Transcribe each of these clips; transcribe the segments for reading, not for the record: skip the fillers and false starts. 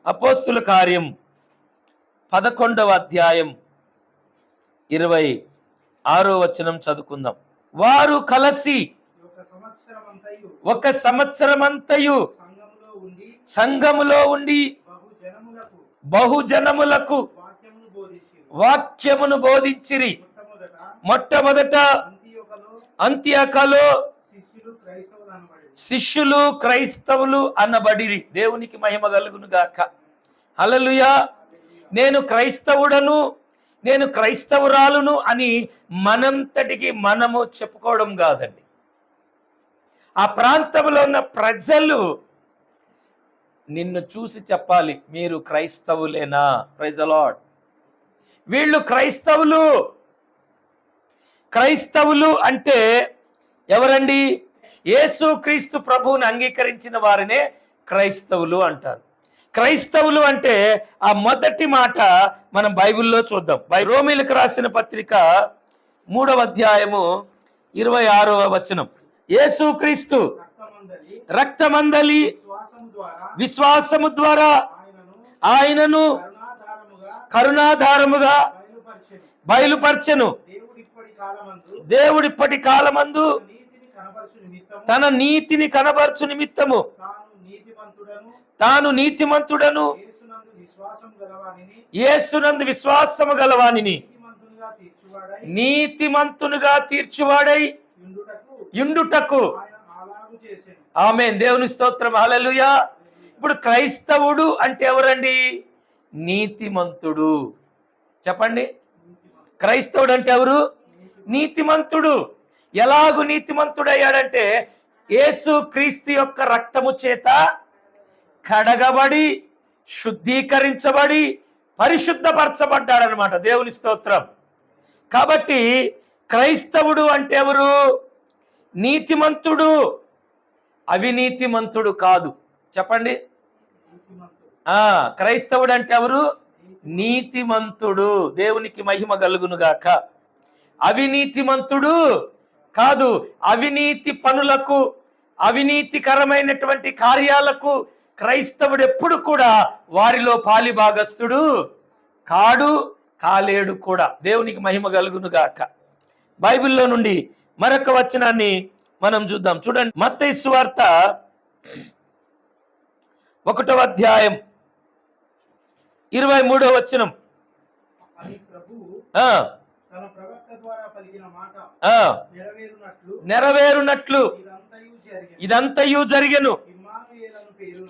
అపోస్తుల కార్యం 11వ అధ్యాయం 26వ వచనం చదువుకుందాం. వారు కలిసి ఒక సంవత్సరమంతయు సంఘములో ఉండి బహుజనములకు వాక్యమును బోధించిరి. మొట్టమొదట అంత్యోకయలో శిష్యులు క్రైస్తవులు అనబడిరి. దేవునికి మహిమ కలుగును గాక. హల్లెలూయా. నేను క్రైస్తవుడను, నేను క్రైస్తవురాలును అని మనంతటికి మనము చెప్పుకోవడం కాదండి. ఆ ప్రాంతంలో ఉన్న ప్రజలు నిన్ను చూసి చెప్పాలి, మీరు క్రైస్తవులేనా? Praise the lord. వీళ్ళు క్రైస్తవులు. క్రైస్తవులు అంటే ఎవరండి? యేసుక్రీస్తు ప్రభువుని అంగీకరించిన వారినే క్రైస్తవులు అంటారు. క్రైస్తవులు అంటే ఆ మొదటి మాట మనం బైబిల్లో చూద్దాం. రోమీలకు రాసిన పత్రిక 3వ అధ్యాయము 26వ వచనం. యేసుక్రీస్తు రక్తమందలి విశ్వాసము ద్వారా ఆయనను కరుణాధారముగా బయలుపరచెను. దేవుడిప్పటి కాలమందు తన నీతిని కనబరచు నిమిత్తము తాను నీతిమంతుడను యేసునందు విశ్వాసము గలవానిని నీతిమంతునిగా తీర్చువాడై యుండుటకు. ఆమేన్. దేవుని స్తోత్రం. హల్లెలూయా. ఇప్పుడు క్రైస్తవుడు అంటే ఎవరండి? నీతిమంతుడు. చెప్పండి, క్రైస్తవుడు అంటే ఎవరు? నీతిమంతుడు. ఎలాగు నీతిమంతుడయ్యాడంటే యేసు క్రీస్తు యొక్క రక్తము చేత కడగబడి శుద్ధీకరించబడి పరిశుద్ధపరచబడ్డాడనమాట. దేవుని స్తోత్రం. కాబట్టి క్రైస్తవుడు అంటే ఎవరు? నీతిమంతుడు, అవినీతిమంతుడు కాదు. చెప్పండి. క్రైస్తవుడు అంటే ఎవరు? నీతిమంతుడు. దేవునికి మహిమ కలుగునుగాక. అవినీతిమంతుడు కాదు. అవినీతి పనులకు, అవినీతికరమైనటువంటి కార్యాలకు క్రైస్తవుడు ఎప్పుడు కూడా వారిలో పాలిభాగస్తుడు కాడు, కాలేడు కూడా. దేవునికి మహిమ కలుగునుగాక. బైబిల్లో నుండి మరొక వచనాన్ని మనం చూద్దాం. చూడండి, మత్తయి సువార్త 1వ అధ్యాయం 23వ వచనం. నెరవేరునట్లు ఇదంతయు జరిగెను.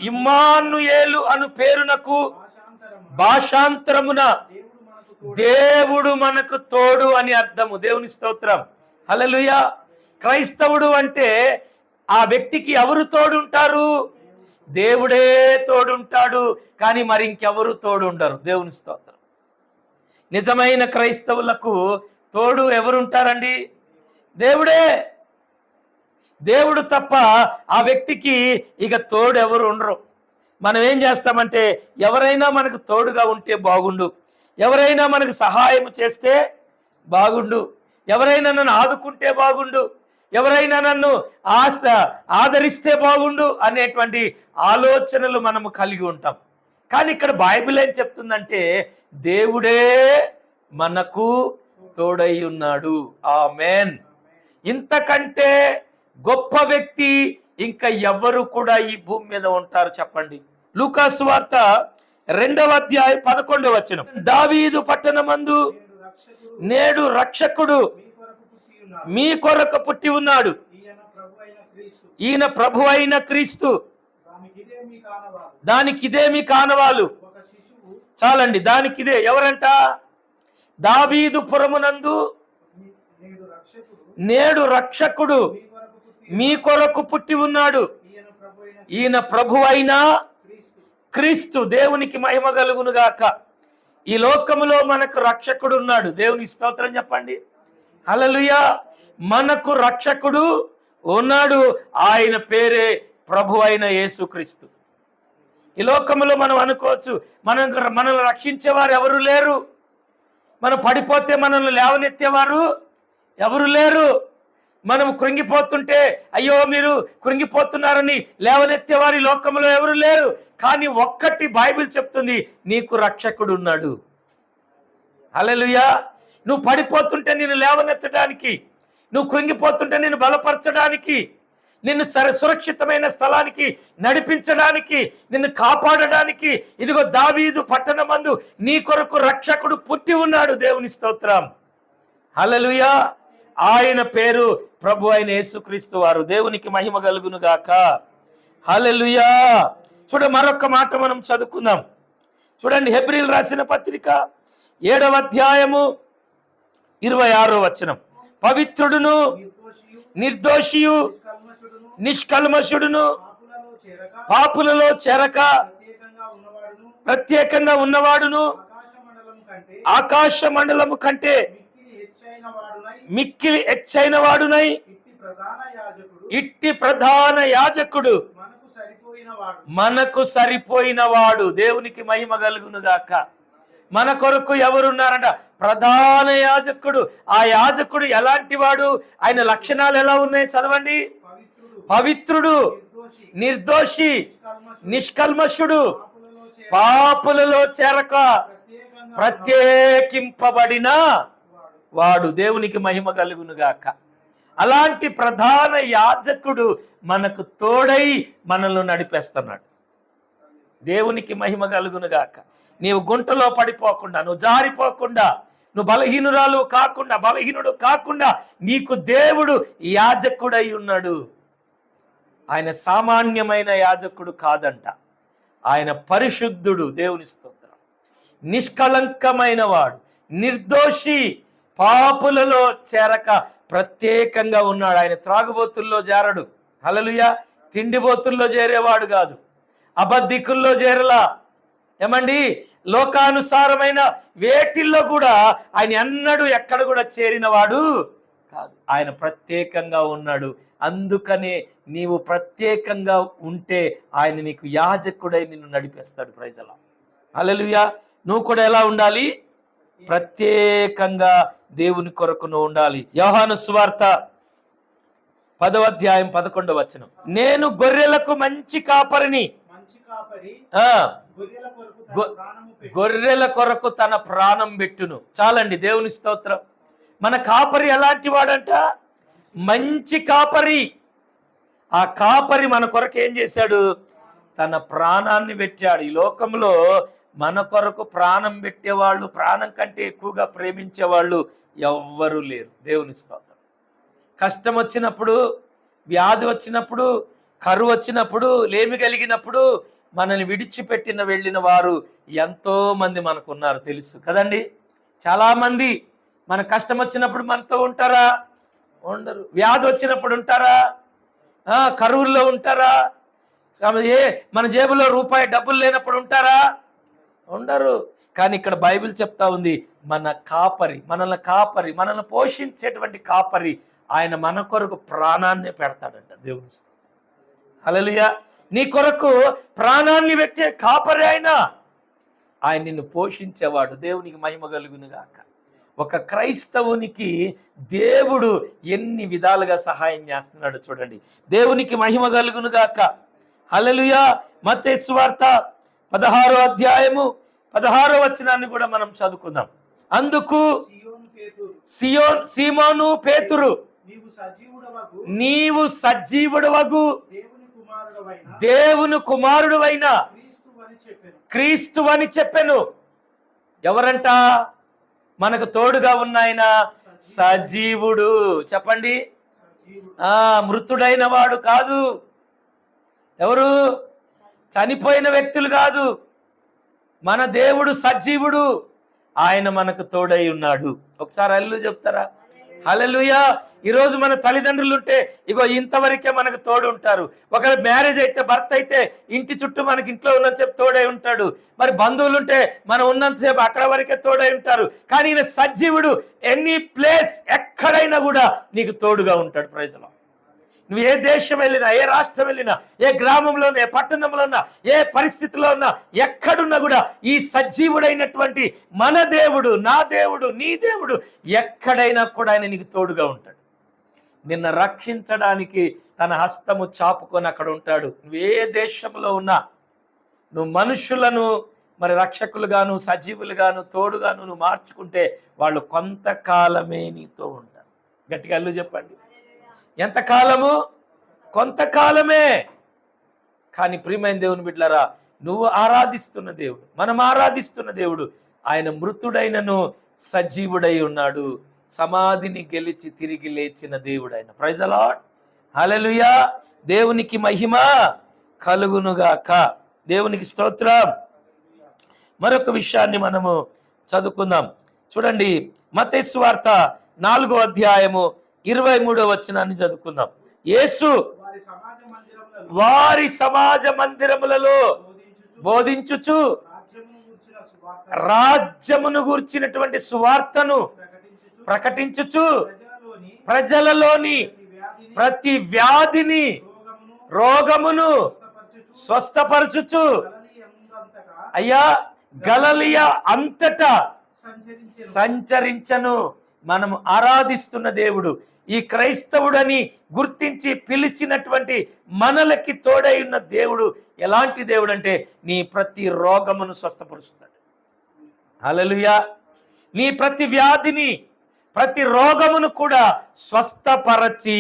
ఇమ్మానుయేలు అను పేరునకు భాషాంతరమున దేవుడు మనకు తోడు అని అర్థము. దేవుని స్తోత్రం. హల్లెలూయా. క్రైస్తవుడు అంటే ఆ వ్యక్తికి ఎవరు తోడుంటారు? దేవుడే తోడుంటాడు, కానీ మరి ఇంకెవరు తోడు ఉండరు. దేవుని స్తోత్రం. నిజమైన క్రైస్తవులకు తోడు ఎవరుంటారండి? దేవుడే. దేవుడు తప్ప ఆ వ్యక్తికి ఇక తోడు ఎవరు ఉండరు. మనం ఏం చేస్తామంటే ఎవరైనా మనకు తోడుగా ఉంటే బాగుండు, ఎవరైనా మనకు సహాయం చేస్తే బాగుండు, ఎవరైనా నన్ను ఆదుకుంటే బాగుండు, ఎవరైనా నన్ను ఆదరిస్తే బాగుండు అనేటువంటి ఆలోచనలు మనము కలిగి ఉంటాం. కానీ ఇక్కడ బైబిల్ ఏం చెప్తుందంటే దేవుడే మనకు తోడై ఉన్నాడు. ఆమేన్. ఇంతకంటే గొప్ప వ్యక్తి ఇంకా ఎవరు కూడా ఈ భూమి మీద ఉంటారు? చెప్పండి. లూకా సువార్త 2వ అధ్యాయం 11వ వచనం. దావీదు పట్టణమందు నేడు రక్షకుడు మీ కొరకు పుట్టి ఉన్నాడు. ఈయన ప్రభు అయిన క్రీస్తు. దానికిదే మీ కానవాలు. చాలండి, దానికిదే. ఎవరంట? దావీదు పురమునందు నేడు రక్షకుడు మీ కొరకు పుట్టి ఉన్నాడు. ఈయన ప్రభు అయిన క్రీస్తు. దేవునికి మహిమ కలుగునుగాక. ఈ లోకములో మనకు రక్షకుడు ఉన్నాడు. దేవుని స్తోత్రం చెప్పండి. హల్లెలూయా. మనకు రక్షకుడు ఉన్నాడు. ఆయన పేరే ప్రభు అయిన యేసుక్రీస్తు. ఈ లోకములో మనం అనుకోవచ్చు మనల్ని రక్షించేవారు ఎవరు లేరు, మనం పడిపోతే మనల్ని లేవనెత్తేవారు ఎవరు లేరు, మనం కృంగిపోతుంటే అయ్యో మీరు కృంగిపోతున్నారని లేవనెత్తేవారు ఈ లోకంలో ఎవరు లేరు. కానీ ఒక్కటి బైబిల్ చెప్తుంది, నీకు రక్షకుడు ఉన్నాడు. హల్లెలూయా. నువ్వు పడిపోతుంటే నిన్ను లేవనెత్తడానికి, నువ్వు కృంగిపోతుంటే నిన్ను బలపరచడానికి, నిన్ను సురక్షితమైన స్థలానికి నడిపించడానికి, నిన్ను కాపాడడానికి, ఇదిగో దావీదు పట్టణమందు నీ కొరకు రక్షకుడు పుట్టి ఉన్నాడు. దేవుని స్తోత్రం. హల్లెలూయా. ఆయన పేరు ప్రభు అయిన యేసుక్రీస్తు వారు. దేవునికి మహిమ కలుగును గాక. హల్లెలూయా. చూడ మరొక మాట మనం చదువుకుందాం. చూడండి, హెబ్రీలు రాసిన పత్రిక 7వ అధ్యాయము 26వ వచనం. పవిత్రుడును నిర్దోషియు నిష్కల్మషుడును పాపులలో చేరక ప్రత్యేకంగా ఉన్నవాడును ఆకాశ మండలము కంటే మిక్కిలి హెచ్చైన వాడునై ఇట్టి ప్రధాన యాజకుడు మనకు సరిపోయిన వాడు. దేవునికి మహిమ కలుగును గాక. మన కొరకు ఎవరున్నారంట? ప్రధాన యాజకుడు. ఆ యాజకుడు ఎలాంటి వాడు? ఆయన లక్షణాలు ఎలా ఉన్నాయి? చదవండి. పవిత్రుడు, నిర్దోషి, నిష్కల్మషుడు, పాపులలో చేరక ప్రత్యేకింపబడిన వాడు. దేవునికి మహిమ కలుగును గాక. అలాంటి ప్రధాన యాజకుడు మనకు తోడై మనల్ని నడిపేస్తున్నాడు. దేవునికి మహిమ కలుగును గాక. నీవు గుంటలో పడిపోకుండా, నువ్వు జారిపోకుండా, నువ్వు బలహీనురాలు కాకుండా, బలహీనుడు కాకుండా నీకు దేవుడు యాజకుడై ఉన్నాడు. ఆయన సామాన్యమైన యాజకుడు కాదంట. ఆయన పరిశుద్ధుడు. దేవుని స్తోత్రం. నిష్కళంకమైన వాడు, నిర్దోషి, పాపులలో చేరక ప్రత్యేకంగా ఉన్నాడు. ఆయన త్రాగుబోతుల్లో చేరడు. హల్లెలూయా. తిండిబోతుల్లో చేరేవాడు కాదు, అబద్ధికుల్లో చేరలా. ఏమండి, లోకానుసారమైన వేటిల్లో కూడా ఆయన ఎన్నడూ ఎక్కడ కూడా చేరినవాడు కాదు. ఆయన ప్రత్యేకంగా ఉన్నాడు. అందుకనే నీవు ప్రత్యేకంగా ఉంటే ఆయన నీకు యాజకుడై నిన్ను నడిపేస్తాడు. ప్రైజ్ అలా. హల్లెలూయా. నువ్వు కూడా ఎలా ఉండాలి? ప్రత్యేకంగా దేవుని కొరకు నువ్వు ఉండాలి. యోహాను సువార్త 10వ అధ్యాయం 11వ వచనం. నేను గొర్రెలకు మంచి కాపరిని, గొర్రెల కొరకు తన ప్రాణం పెట్టును. చాలండి. దేవుని స్తోత్రం. మన కాపరి ఎలాంటి వాడంట? మంచి కాపరి. ఆ కాపరి మన కొరకు ఏం చేశాడు? తన ప్రాణాన్ని పెట్టాడు. ఈ లోకంలో మన కొరకు ప్రాణం పెట్టేవాళ్ళు, ప్రాణం కంటే ఎక్కువగా ప్రేమించేవాళ్ళు ఎవ్వరూ లేరు. దేవుని స్తోత్రం. కష్టం వచ్చినప్పుడు, వ్యాధి వచ్చినప్పుడు, కరువు వచ్చినప్పుడు, లేమి కలిగినప్పుడు మనల్ని విడిచిపెట్టిన వెళ్ళిన వారు ఎంతో మంది మనకున్నారు. తెలుసు కదండి. చాలామంది మన కష్టం వచ్చినప్పుడు మనతో ఉంటారా? ఉండరు. వ్యాధి వచ్చినప్పుడు ఉంటారా? కరువుల్లో ఉంటారా? మన జేబులో రూపాయి డబ్బులు లేనప్పుడు ఉంటారా? ఉండరు. కానీ ఇక్కడ బైబిల్ చెప్తా ఉంది, మన కాపరి, మనల్ని పోషించేటువంటి కాపరి ఆయన మన కొరకు ప్రాణాన్ని పెడతాడంట. దేవుని. హల్లెలూయా. నీ కొరకు ప్రాణాన్ని పెట్టే కాపరి ఆయన నిన్ను పోషించేవాడు. దేవునికి మహిమ కలుగును గాక. ఒక క్రైస్తవునికి దేవుడు ఎన్ని విధాలుగా సహాయం చేస్తున్నాడు చూడండి. దేవునికి మహిమ కలుగును గాక. హల్లెలూయా. మత్తయి సువార్త 16వ అధ్యాయము 16వ వచనాన్ని కూడా మనం చదువుకుందాం. అందుకు సీమోను పేతురు, నీవు సజీవుడవగు దేవుని కుమారుడువైన క్రీస్తు అని చెప్పెను. ఎవరంట? మనకు తోడుగా ఉన్నాయన సజీవుడు. చెప్పండి. మృతుడైన వాడు కాదు. ఎవరు? చనిపోయిన వ్యక్తులు కాదు. మన దేవుడు సజీవుడు. ఆయన మనకు తోడై ఉన్నాడు. ఒకసారి హల్లెలూయా చెప్తారా? హల్లెలూయా. ఈరోజు మన తల్లిదండ్రులు ఉంటే ఇగో ఇంతవరకే మనకు తోడు ఉంటారు. ఒకవేళ మ్యారేజ్ అయితే, భర్త అయితే ఇంటి చుట్టూ మనకి ఇంట్లో ఉన్నంతసేపు తోడై ఉంటాడు. మరి బంధువులు ఉంటే మనం ఉన్నంతసేపు అక్కడ వరకే తోడై ఉంటారు. కానీ ఈయన సజీవుడు. ఎనీ ప్లేస్, ఎక్కడైనా కూడా నీకు తోడుగా ఉంటాడు. Praise lord. నువ్వు ఏ దేశం వెళ్ళినా, ఏ రాష్ట్రం వెళ్ళినా, ఏ గ్రామంలో ఉన్నా, ఏ పట్టణంలో ఉన్నా, ఏ పరిస్థితిలో ఉన్నా, ఎక్కడున్నా కూడా ఈ సజీవుడైనటువంటి మన దేవుడు, నా దేవుడు, నీ దేవుడు ఎక్కడైనా కూడా ఆయన నీకు తోడుగా ఉంటాడు. నిన్ను రక్షించడానికి తన హస్తము చాపుకొని అక్కడ ఉంటాడు. నువ్వు ఏ దేశంలో ఉన్నా, నువ్వు మనుషులను మరి రక్షకులుగాను సజీవులుగాను తోడుగాను నువ్వు మార్చుకుంటే వాళ్ళు కొంతకాలమే నీతో ఉంటారు. గట్టిగా అల్లు చెప్పండి. ఎంతకాలము? కొంతకాలమే. కానీ ప్రియమైన దేవుని బిడ్డలారా, నువ్వు ఆరాధిస్తున్న దేవుడు, మనం ఆరాధిస్తున్న దేవుడు, ఆయన మృతుడైనను సజీవుడై ఉన్నాడు. సమాధిని గెలిచి తిరిగి లేచిన దేవుడు ఆయన. Praise the Lord. హల్లెలూయా. దేవునికి మహిమ కలుగునుగాక. దేవునికి స్తోత్రం. మరొక విషయాన్ని మనము చదువుకుందాం. చూడండి, మత్తయి సువార్త 4వ అధ్యాయము 23వ వచనాన్ని చదువుకుందాం. యేసు వారి సమాజ మందిరములలో బోధించుచు రాజ్యమును గూర్చినటువంటి సువార్తను ప్రకటించుచు ప్రజలలోని ప్రతి వ్యాధిని రోగమును స్వస్థపరచుచు అయ్యా గలిలయ అంతటా సంచరించను. మనము ఆరాధిస్తున్న దేవుడు, ఈ క్రైస్తవుడని గుర్తించి పిలిచినటువంటి మనలకి తోడై ఉన్న దేవుడు ఎలాంటి దేవుడు అంటే నీ ప్రతి రోగమును స్వస్థపరుస్తాడు. హల్లెలూయా. నీ ప్రతి వ్యాధిని ప్రతి రోగమును కూడా స్వస్థపరచి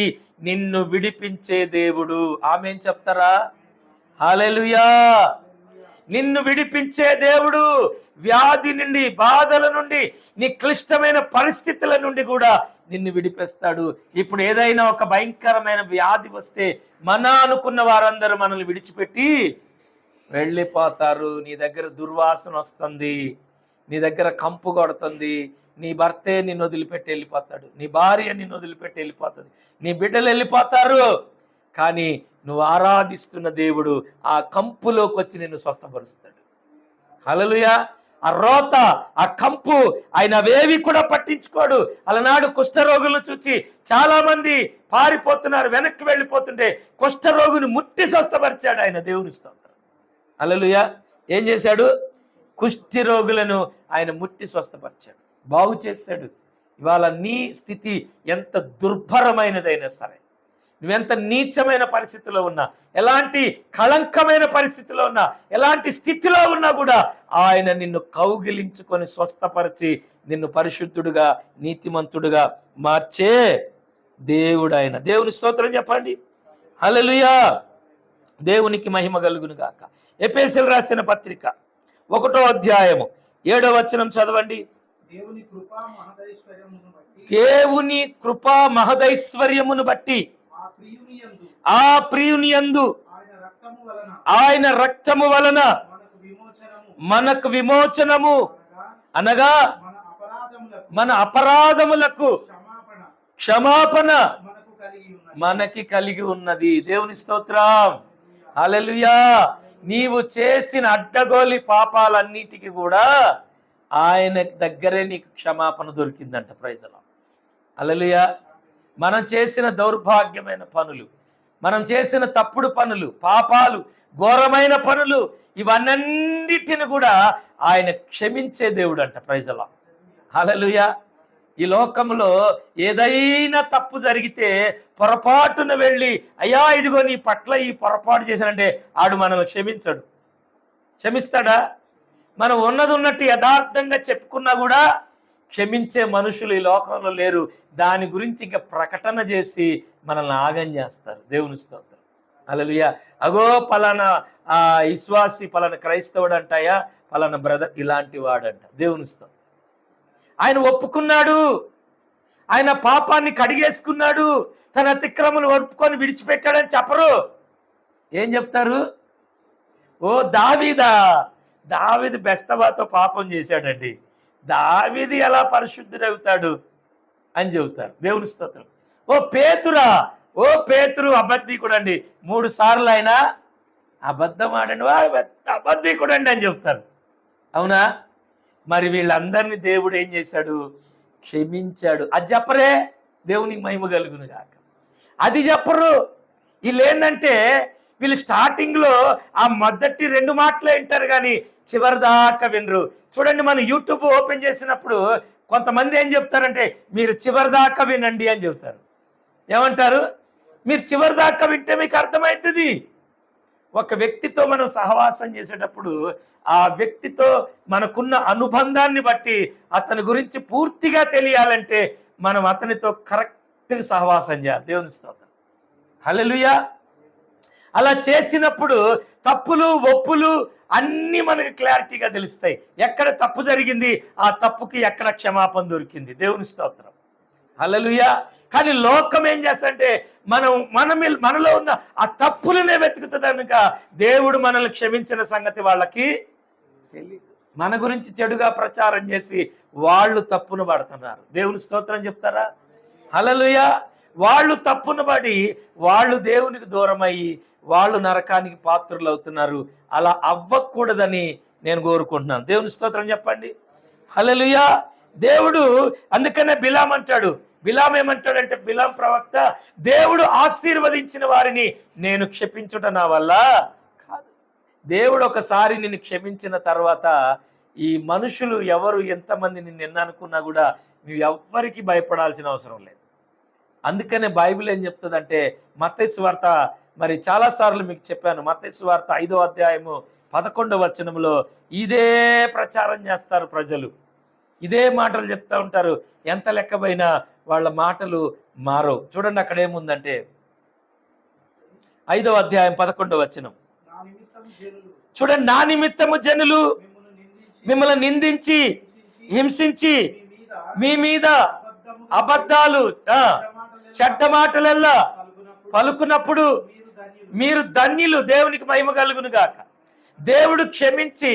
నిన్ను విడిపించే దేవుడు. ఆమేన్ చెప్తారా? హల్లెలూయా. నిన్ను విడిపించే దేవుడు. వ్యాధి నుండి, బాధల నుండి, నీ క్లిష్టమైన పరిస్థితుల నుండి కూడా నిన్ను విడిపిస్తాడు. ఇప్పుడు ఏదైనా ఒక భయంకరమైన వ్యాధి వస్తే మన అనుకున్న వారందరూ మనల్ని విడిచిపెట్టి వెళ్ళిపోతారు. నీ దగ్గర దుర్వాసన వస్తుంది, నీ దగ్గర కంపు కొడుతుంది, నీ భర్తే నిన్ను వదిలిపెట్టి వెళ్ళిపోతాడు, నీ భార్య నిన్ను వదిలిపెట్టి వెళ్ళిపోతుంది, నీ బిడ్డలు వెళ్ళిపోతారు. కానీ నువ్వు ఆరాధిస్తున్న దేవుడు ఆ కంపులోకి వచ్చి నిన్ను స్వస్థపరుస్తాడు. హల్లెలూయా. ఆ రోత, ఆ కంపు ఆయన అవేవి కూడా పట్టించుకోడు. అలనాడు కుష్ఠరోగులను చూసి చాలా మంది పారిపోతున్నారు, వెనక్కి వెళ్ళిపోతుంటే కుష్ఠరోగుని ముట్టి స్వస్థపరిచాడు ఆయన. దేవుని స్తోత్రం. హల్లెలూయా. ఏం చేశాడు? కుష్ఠి రోగులను ఆయన ముట్టి స్వస్థపరిచాడు, బాగు చేశాడు. ఇవాళ నీ స్థితి ఎంత దుర్భరమైనదైనా సరే, నువ్వెంత నీచమైన పరిస్థితిలో ఉన్నా, ఎలాంటి కళంకమైన పరిస్థితిలో ఉన్నా, ఎలాంటి స్థితిలో ఉన్నా కూడా ఆయన నిన్ను కౌగిలించుకొని స్వస్థపరిచి నిన్ను పరిశుద్ధుడుగా నీతిమంతుడుగా మార్చే దేవుడు ఆయన. దేవుని స్తోత్రం చెప్పండి. హల్లెలూయా. దేవునికి మహిమ కలుగును గాక. ఎఫెసీయులకు రాసిన పత్రిక 1వ అధ్యాయము 7వ వచనం చదవండి. దేవుని కృపా మహదైశ్వర్యమును బట్టి ఆ ప్రియునియందు ఆయన రక్తము వలన మనకు విమోచనము అనగా మన అపరాధములకు క్షమాపణ మనకి కలిగి ఉన్నది. దేవుని స్తోత్రం. హల్లెలూయా. నీవు చేసిన అడ్డగోలి పాపాలన్నిటికీ కూడా ఆయన దగ్గరే నీకు క్షమాపణ దొరికిందంట. Praise Lord. హల్లెలూయా. మనం చేసిన దౌర్భాగ్యమైన పనులు, మనం చేసిన తప్పుడు పనులు, పాపాలు, ఘోరమైన పనులు, ఇవన్నిటిని కూడా ఆయన క్షమించే దేవుడు అంట. Praise Lord. హల్లెలూయా. ఈ లోకంలో ఏదైనా తప్పు జరిగితే పొరపాటున వెళ్ళి అయ్యా ఇదిగో నీ పట్ల ఈ పొరపాటు చేశానంటే ఆడు మనల్ని క్షమించడు. క్షమిస్తాడా? మనం ఉన్నది ఉన్నట్టు యథార్థంగా చెప్పుకున్నా కూడా క్షమించే మనుషులు ఈ లోకంలో లేరు. దాని గురించి ఇంకా ప్రకటన చేసి మనల్ని ఆగం చేస్తారు. దేవుని స్తోత్రం. హల్లెలూయా. అగో పలానా విశ్వాసి, పలానా క్రైస్తవుడు అంటాయా, పలానా బ్రదర్ ఇలాంటి వాడంట. దేవుని స్తోత్రం. ఆయన ఒప్పుకున్నాడు, ఆయన పాపాన్ని కడిగేసుకున్నాడు, తన అతిక్రమలు ఒప్పుకొని విడిచిపెట్టాడని చెప్పరు. ఏం చెప్తారు? ఓ దావీదు బెస్తబాతో పాపం చేశాడండి, దావీదు ఎలా పరిశుద్ధుడవుతాడు అని చెబుతారు. దేవుని స్తోత్రం. ఓ పేతురు అబద్ధీకుడు అండి, 3 సార్లు ఆయన అబద్ధం ఆడండి, అబద్ధీకుడు అండి అని చెప్తారు. అవునా? మరి వీళ్ళందరినీ దేవుడు ఏం చేశాడు? క్షమించాడు. అది చెప్పరే. దేవునికి మహిమ కలుగును గాక. అది చెప్పరు. వీళ్ళు ఏంటంటే వీళ్ళు స్టార్టింగ్లో ఆ మొదటి 2 మాటలే వింటారు కానీ చివరి దాకా వినరు. చూడండి, మనం యూట్యూబ్ ఓపెన్ చేసినప్పుడు కొంతమంది ఏం చెప్తారంటే మీరు చివరి దాకా వినండి అని చెప్తారు. ఏమంటారు? మీరు చివరి దాకా వింటే మీకు అర్థమవుతుంది. ఒక వ్యక్తితో మనం సహవాసం చేసేటప్పుడు ఆ వ్యక్తితో మనకున్న అనుబంధాన్ని బట్టి అతని గురించి పూర్తిగా తెలియాలంటే మనం అతనితో కరెక్ట్గా సహవాసం చేయాలి. దేవుని స్తోత్రం. హల్లెలూయా. అలా చేసినప్పుడు తప్పులు ఒప్పులు అన్నీ మనకు క్లారిటీగా తెలుస్తాయి. ఎక్కడ తప్పు జరిగింది, ఆ తప్పుకి ఎక్కడ క్షమాపణ దొరికింది. దేవుని స్తోత్రం. హల్లెలూయా. కానీ లోకం ఏం చేస్తంటే మనలో ఉన్న ఆ తప్పులనే వెతుకుతుంది కనుక దేవుడు మనల్ని క్షమించిన సంగతి వాళ్ళకి తెలియదు. మన గురించి చెడుగా ప్రచారం చేసి వాళ్ళు తప్పును పడుతున్నారు. దేవుని స్తోత్రం చెప్తారా? హల్లెలూయా. వాళ్ళు తప్పును పడి వాళ్ళు దేవునికి దూరమయ్యి వాళ్ళు నరకానికి పాత్రులు అవుతున్నారు. అలా అవ్వకూడదని నేను కోరుకుంటున్నాను. దేవుని స్తోత్రం చెప్పండి. హల్లెలూయా. దేవుడు అందుకనే బిలాం అంటాడు. బిలాం ఏమంటాడంటే, బిలాం ప్రవక్త, దేవుడు ఆశీర్వదించిన వారిని నేను క్షమించుట నా వల్ల కాదు. దేవుడు ఒకసారి నిన్ను క్షమించిన తర్వాత ఈ మనుషులు ఎవరు ఎంతమంది నిన్ను ఎన్న అనుకున్నా కూడా నువ్వు ఎవ్వరికి భయపడాల్సిన అవసరం లేదు. అందుకనే బైబిల్ ఏం చెప్తుందంటే, మత్తయి సువార్త, మరి చాలాసార్లు మీకు చెప్పాను, మత్తయి సువార్త 5వ అధ్యాయము 11వ వచనంలో ఇదే ప్రచారం చేస్తారు ప్రజలు. ఇదే మాటలు చెప్తా ఉంటారు. ఎంత లెక్కపోయినా వాళ్ళ మాటలు మారవు. చూడండి అక్కడ ఏముందంటే 5వ అధ్యాయం 11వ వచనం చూడండి. నా నిమిత్తము జనులు మిమ్మల్ని నిందించి హింసించి మీ మీద అబద్ధాలు చెడ్డ మాటలల్లా పలుకున్నప్పుడు మీరు ధన్యులు. దేవునికి మహిమ కలుగును గాక. దేవుడు క్షమించి,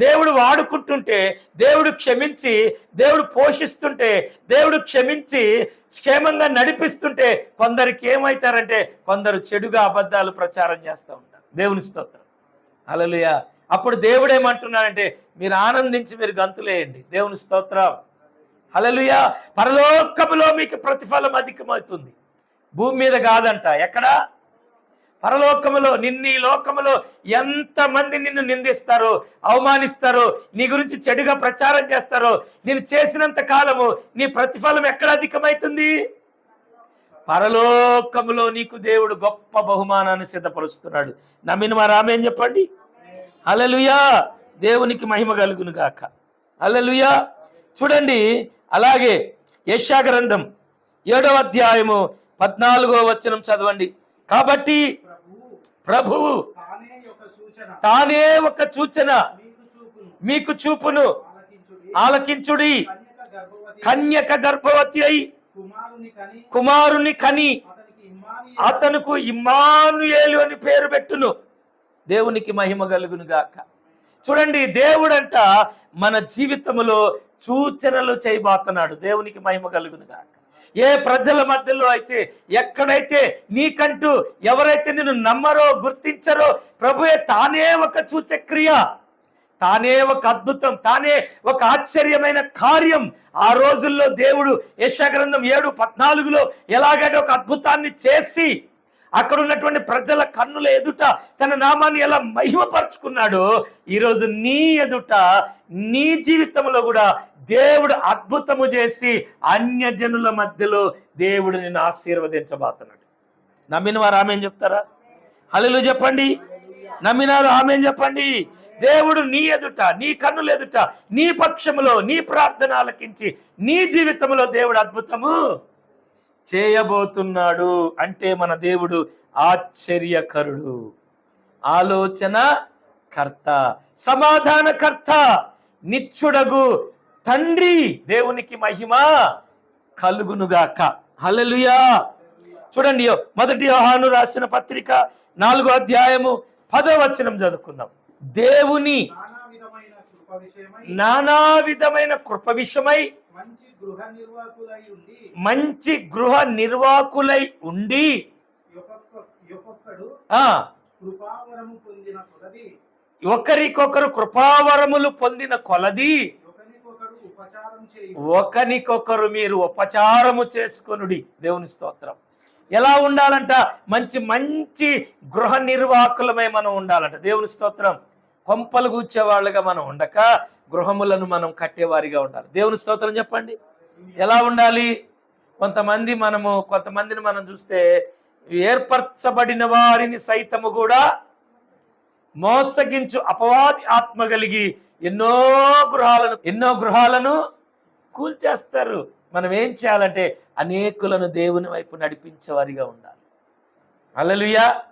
దేవుడు వాడుకుంటుంటే, దేవుడు క్షమించి, దేవుడు పోషిస్తుంటే, దేవుడు క్షమించి క్షేమంగా నడిపిస్తుంటే కొందరికి ఏమవుతారంటే కొందరు చెడుగా అబద్ధాలు ప్రచారం చేస్తూ ఉంటారు. దేవుని స్తోత్రం. హల్లెలూయా. అప్పుడు దేవుడు ఏమంటున్నాడంటే, మీరు ఆనందించి మీరు గంతులేయండి. దేవుని స్తోత్రం. హల్లెలూయా. పరలోకములో మీకు ప్రతిఫలం అధికమవుతుంది, భూమి మీద కాదంట. ఎక్కడ? పరలోకములో. నిన్ను ఈ లోకములో ఎంతమంది నిన్ను నిందిస్తారో, అవమానిస్తారో, నీ గురించి చెడుగా ప్రచారం చేస్తారో, నేను చేసినంత కాలము నీ ప్రతిఫలం ఎక్కడ అధికమవుతుంది? పరలోకములో నీకు దేవుడు గొప్ప బహుమానాన్ని సిద్ధపరుస్తున్నాడు. నమ్మిన వారు ఆమేన్ చెప్పండి. హల్లెలూయా. దేవునికి మహిమ కలుగును గాక. హల్లెలూయా. చూడండి, అలాగే యెషయా గ్రంథం 7వ అధ్యాయము 14వ వచనం చదవండి. కాబట్టి ప్రభువు తానే ఒక సూచన మీకు చూపును, ఆలకించుడి. కన్యక గర్భవతి అయి కుమారుని కని అతనుకు ఇమ్మానుయేలు అని పేరు పెట్టును. దేవునికి మహిమ కలుగును గాక. చూడండి, దేవుడంట మన జీవితంలో సూచనలు చేయబోతున్నాడు. దేవునికి మహిమ కలుగును గాక. ఏ ప్రజల మధ్యలో అయితే, ఎక్కడైతే నీకంటూ ఎవరైతే నిన్ను నమ్మరో, గుర్తించరో, ప్రభువే తానే ఒక సూచక్రియ, తానే ఒక అద్భుతం, తానే ఒక ఆశ్చర్యమైన కార్యం ఆ రోజుల్లో దేవుడు యెషయా గ్రంథం 7:14లో ఎలాగైతే ఒక అద్భుతాన్ని చేసి అక్కడ ఉన్నటువంటి ప్రజల కన్నుల ఎదుట తన నామాన్ని ఎలా మహిమపరుచుకున్నాడో, ఈరోజు నీ ఎదుట నీ జీవితంలో కూడా దేవుడు అద్భుతము చేసి అన్యజనుల మధ్యలో దేవుడు నిన్ను ఆశీర్వదించబోతున్నాడు. నమ్మిన వారు ఆమేన్ చెప్తారా? హల్లెలూయా చెప్పండి. నమ్మినారు ఆమేన్ చెప్పండి. దేవుడు నీ ఎదుట, నీ కన్నుల ఎదుట, నీ పక్షములో నీ ప్రార్థన ఆలకించి నీ జీవితంలో దేవుడు అద్భుతము చేయబోతున్నాడు. అంటే మన దేవుడు ఆశ్చర్యకరుడు, ఆలోచన కర్త, సమాధానకర్త, నిత్యుడగు తండ్రి. దేవునికి మహిమ కలుగునుగాక. హల్లెలూయా. చూడండి, మొదటి యోహాను రాసిన పత్రిక 4వ అధ్యాయము 10వ వచనం చదువుకుందాం. దేవుని నానా విధమైన కృప విషయమై మంచి గృహ నిర్వాకులై ఉండి ఒకరికొకరు కృపావరములు పొందిన కొలది ఒకరికొకరు మీరు ఉపచారము చేసుకొనుడి. దేవుని స్తోత్రం. ఎలా ఉండాలంట? మంచి మంచి గృహ నిర్వాహకులమై మనం ఉండాలంట. దేవుని స్తోత్రం. కొంపలు కూర్చేవాళ్ళుగా మనం ఉండక గృహములను మనం కట్టేవారిగా ఉండాలి. దేవుని స్తోత్రం చెప్పండి. ఎలా ఉండాలి? కొంతమందిని మనం చూస్తే ఏర్పరచబడిన వారిని సైతము కూడా మోసగించు అపవాది ఆత్మ కలిగి ఎన్నో గృహాలను కూల్చేస్తారు. మనం ఏం చేయాలంటే అనేకులను దేవుని వైపు నడిపించేవారిగా ఉండాలి. హల్లెలూయా.